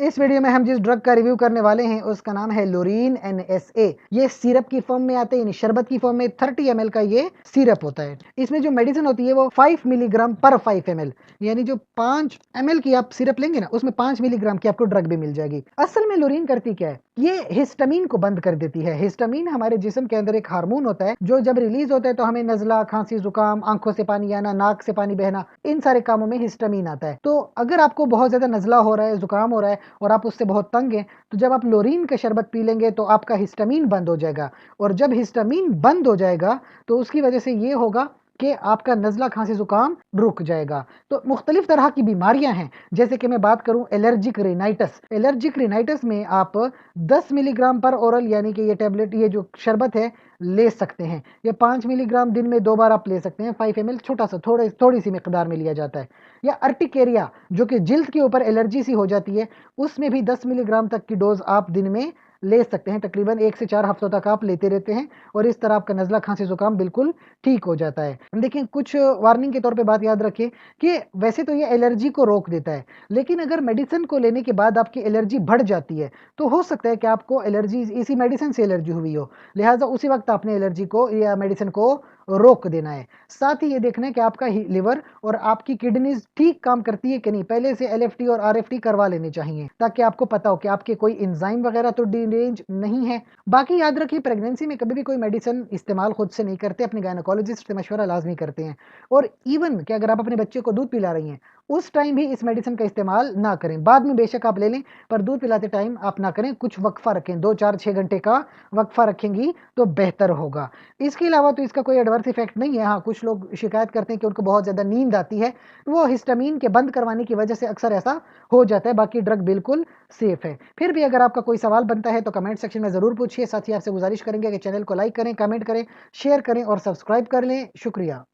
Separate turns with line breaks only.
इस वीडियो में हम जिस ड्रग का रिव्यू करने वाले हैं उसका नाम है लोरीन NSA। ये सिरप की फॉर्म में आते हैं, यानी शरबत की फॉर्म में 30 ml का ये सिरप होता है। इसमें जो मेडिसिन होती है वो 5 मिलीग्राम पर 5 ml, यानी जो 5 ml की आप सिरप लेंगे ना उसमें 5 मिलीग्राम की आपको ड्रग भी मिल जाएगी। असल में लोरीन करती क्या है, ये हिस्टामिन को बंद कर देती है। हिस्टामिन हमारे जिस्म के अंदर एक हार्मोन होता है जो जब रिलीज होता है तो हमें नजला, खांसी, जुकाम, आंखों से पानी आना, नाक से पानी बहना, इन सारे कामों में हिस्टामिन आता है। तो अगर आपको बहुत ज्यादा नजला हो रहा है, जुकाम हो रहा है और आप उससे बहुत तंग हैं, तो जब आप लोरीन का शरबत पी लेंगे तो आपका हिस्टामिन बंद हो जाएगा। और जब हिस्टामिन बंद हो जाएगा तो उसकी वजह से ये होगा कि आपका नज़ला, खांसी, जुकाम रुक जाएगा। तो मुख्तलिफ तरह की बीमारियां हैं, जैसे कि मैं बात करूं एलर्जिक रिनाइटिस। एलर्जिक रिनाइटिस में आप 10 मिलीग्राम पर ओरल, यानी कि ये टैबलेट, ये जो शरबत है, ले सकते हैं। ये 5 मिलीग्राम दिन में 2 बार आप ले सकते हैं। 5 ml छोटा सा, थोड़ी सी मिकदार में लिया जाता है। या अर्टिकेरिया, जो कि जिल्द के ऊपर एलर्जी सी हो जाती है, उसमें भी 10 मिलीग्राम तक की डोज आप दिन में ले सकते हैं। तकरीबन 1 से 4 हफ्तों तक आप लेते रहते हैं और इस तरह आपका नज़ला, खांसी, जुकाम बिल्कुल ठीक हो जाता है। देखिए, कुछ वार्निंग के तौर पे बात याद रखिए कि वैसे तो ये एलर्जी को रोक देता है, लेकिन अगर मेडिसिन को लेने के बाद आपकी एलर्जी बढ़ जाती है तो हो सकता है कि आपको एलर्जी, इसी मेडिसिन से एलर्जी हुई हो। लिहाजा उसी वक्त आपने एलर्जी को या मेडिसिन को रोक देना है। साथ ही ये देखना है कि आपका लिवर और आपकी किडनीज ठीक काम करती है कि नहीं। पहले से LFT और RFT करवा लेनी चाहिए ताकि आपको पता हो कि आपके कोई एंजाइम वगैरह तो डिरेंज नहीं है। बाकी याद रखिए, प्रेगनेंसी में कभी भी कोई मेडिसिन इस्तेमाल खुद से नहीं करते, अपने गायनोकोलॉजिस्ट से मशवरा लाजमी करते हैं। और इवन कि अगर आप अपने बच्चे को दूध पिला रही हैं उस टाइम भी इस मेडिसिन का इस्तेमाल ना करें। बाद में बेशक आप ले लें, पर दूध पिलाते टाइम आप ना करें। कुछ वक्फा रखें, 2, 4, 6 घंटे का वक्फा रखेंगी तो बेहतर होगा। इसके अलावा तो इसका कोई एडवर्स इफेक्ट नहीं है। हाँ, कुछ लोग शिकायत करते हैं कि उनको बहुत ज़्यादा नींद आती है, वो हिस्टामिन के बंद करवाने की वजह से अक्सर ऐसा हो जाता है। बाकी ड्रग बिल्कुल सेफ है। फिर भी अगर आपका कोई सवाल बनता है तो कमेंट सेक्शन में ज़रूर पूछिए। साथ ही आपसे गुजारिश करेंगे कि चैनल को लाइक करें, कमेंट करें, शेयर करें और सब्सक्राइब कर लें। शुक्रिया।